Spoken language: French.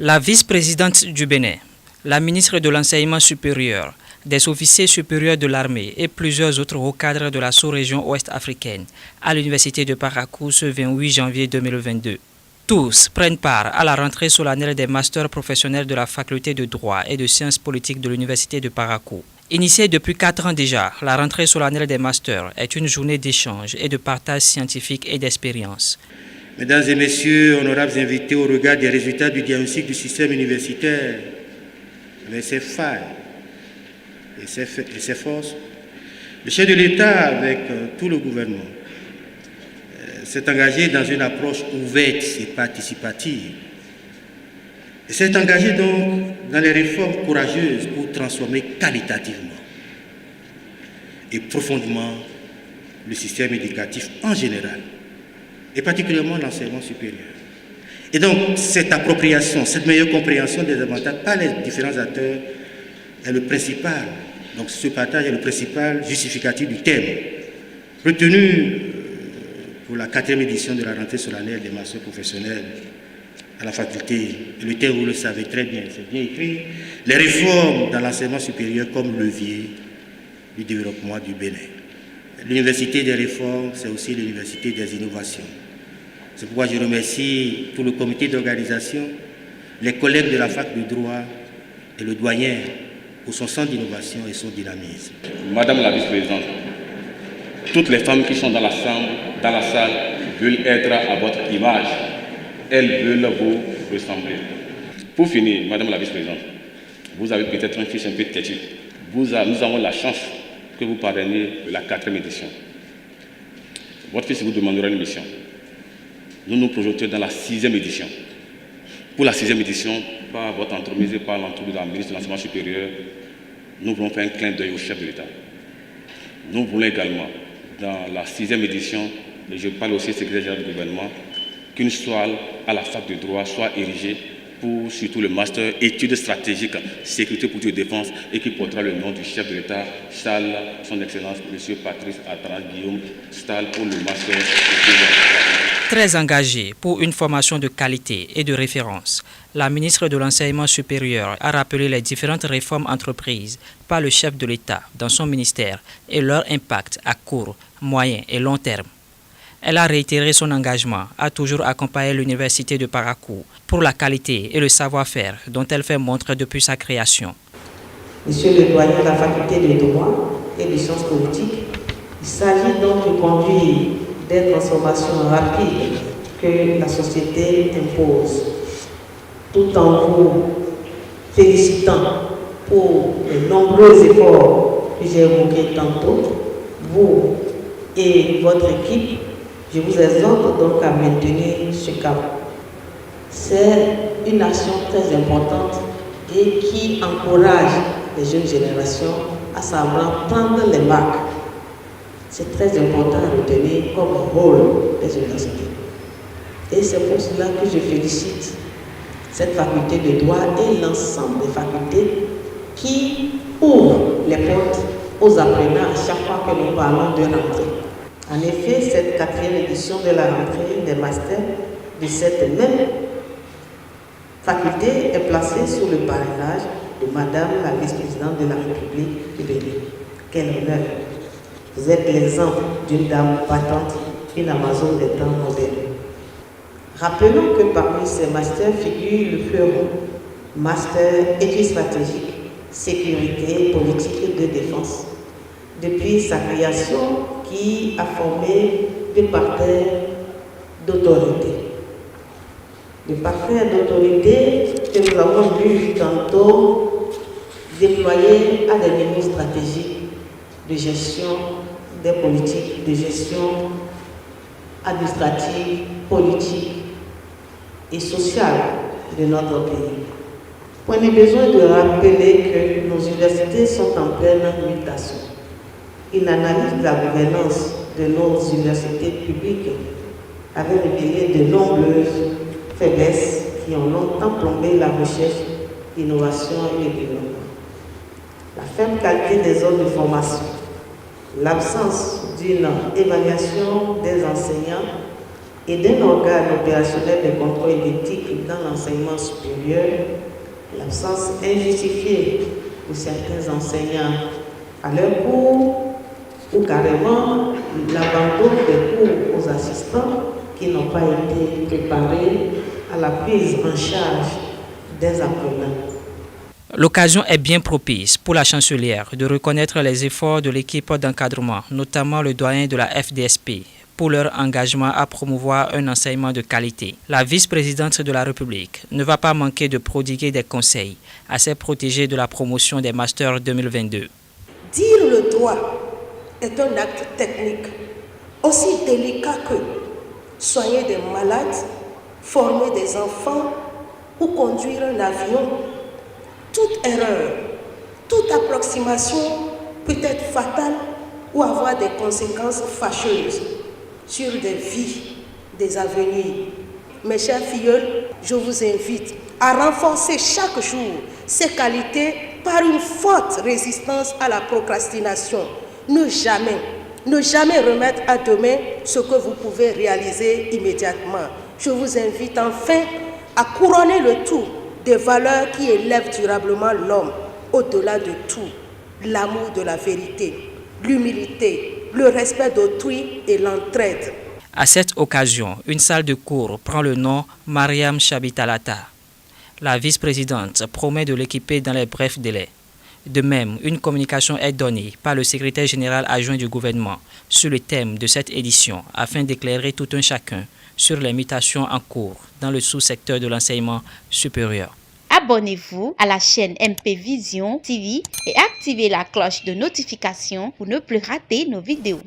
La vice-présidente du Bénin, la ministre de l'Enseignement supérieur, des officiers supérieurs de l'armée et plusieurs autres hauts cadres de la sous-région ouest-africaine à l'université de Parakou ce 28 janvier 2022. Tous prennent part à la rentrée solennelle des masters professionnels de la faculté de droit et de sciences politiques de l'université de Parakou. Initiée depuis 4 ans déjà, la rentrée solennelle des masters est une journée d'échange et de partage scientifique et d'expérience. Mesdames et messieurs, honorables invités, au regard des résultats du diagnostic du système universitaire, avec ses failles et ses forces, le chef de l'État, avec tout le gouvernement, s'est engagé dans une approche ouverte et participative. Et s'est engagé donc dans les réformes courageuses pour transformer qualitativement et profondément le système éducatif en général, et particulièrement l'enseignement supérieur. Et donc, cette appropriation, cette meilleure compréhension des avantages par les différents acteurs est le principal, donc ce partage est le principal justificatif du thème retenu pour la 4e édition de la rentrée solennelle des masters professionnels à la faculté. Et le thème, vous le savez très bien, c'est bien écrit, les réformes dans l'enseignement supérieur comme levier du développement du Bénin. L'université des réformes, c'est aussi l'université des innovations. C'est pourquoi je remercie tout le comité d'organisation, les collègues de la fac de droit et le doyen pour son sens d'innovation et son dynamisme. Madame la vice-présidente, toutes les femmes qui sont dans la salle veulent être à votre image. Elles veulent vous ressembler. Pour finir, Madame la vice-présidente, vous avez peut-être un fils un peu têtu. Nous avons la chance que vous parrainez la 4e édition. Votre fils vous demandera une mission. Nous nous projetons dans la 6e édition. Pour la 6e édition, par votre entremise et par l'entreprise de la ministre de l'Enseignement supérieur, nous voulons faire un clin d'œil au chef de l'État. Nous voulons également, dans la 6e édition, et je parle aussi au secrétaire général du gouvernement, qu'une salle à la fac de droit soit érigée pour surtout le master études stratégiques, sécurité, politique et défense, et qui portera le nom du chef de l'État, Charles, son Excellence, M. Patrice Attal Guillaume Stahl, pour le master. Très engagée pour une formation de qualité et de référence, la ministre de l'Enseignement supérieur a rappelé les différentes réformes entreprises par le chef de l'État dans son ministère et leur impact à court, moyen et long terme. Elle a réitéré son engagement à toujours accompagner l'université de Parakou pour la qualité et le savoir-faire dont elle fait montre depuis sa création. Monsieur le doyen de la faculté de droit et de sciences politiques, il s'agit donc de conduire des transformations rapides que la société impose, tout en vous félicitant pour les nombreux efforts que j'ai évoqués tantôt. Vous et votre équipe, je vous exhorte donc à maintenir ce cap. C'est une action très importante et qui encourage les jeunes générations à savoir prendre les marques. C'est très important à retenir comme rôle des universités. Et c'est pour cela que je félicite cette faculté de droit et l'ensemble des facultés qui ouvrent les portes aux apprenants à chaque fois que nous parlons de rentrée. En effet, cette 4e édition de la rentrée des masters de cette même faculté est placée sous le parrainage de Madame la vice-présidente de la République du Bénin. Quel honneur! Vous êtes l'exemple d'une dame battante, une Amazone des temps modernes. Rappelons que parmi ces masters figure le fleuron, master études stratégiques, sécurité, politique de défense. Depuis sa création, qui a formé des parterres d'autorité. Des parterres d'autorité que nous avons vu tantôt déployés à des niveaux stratégiques de gestion des politiques, de gestion administrative, politique et sociale de notre pays. On a besoin de rappeler que nos universités sont en pleine mutation. Une analyse de la gouvernance de nos universités publiques avait révélé de nombreuses faiblesses qui ont longtemps plombé la recherche, l'innovation et le développement. La faible qualité des zones de formation, l'absence d'une évaluation des enseignants et d'un organe opérationnel de contrôle éthique dans l'enseignement supérieur, l'absence injustifiée de certains enseignants à leur cours ou carrément l'abandon des cours aux assistants qui n'ont pas été préparés à la prise en charge des apprenants. L'occasion est bien propice pour la chancelière de reconnaître les efforts de l'équipe d'encadrement, notamment le doyen de la FDSP, pour leur engagement à promouvoir un enseignement de qualité. La vice-présidente de la République ne va pas manquer de prodiguer des conseils à ses protégés de la promotion des Masters 2022. Dire le droit est un acte technique aussi délicat que soigner des malades, former des enfants ou conduire un avion. Toute erreur, toute approximation peut être fatale ou avoir des conséquences fâcheuses sur des vies, des avenirs. Mes chers filles, je vous invite à renforcer chaque jour ces qualités par une forte résistance à la procrastination. Ne jamais remettre à demain ce que vous pouvez réaliser immédiatement. Je vous invite enfin à couronner le tout des valeurs qui élèvent durablement l'homme au-delà de tout. L'amour de la vérité, l'humilité, le respect d'autrui et l'entraide. À cette occasion, une salle de cours prend le nom Mariam Chabitalata. La vice-présidente promet de l'équiper dans les brefs délais. De même, une communication est donnée par le secrétaire général adjoint du gouvernement sur le thème de cette édition afin d'éclairer tout un chacun sur les mutations en cours dans le sous-secteur de l'enseignement supérieur. Abonnez-vous à la chaîne MP Vision TV et activez la cloche de notification pour ne plus rater nos vidéos.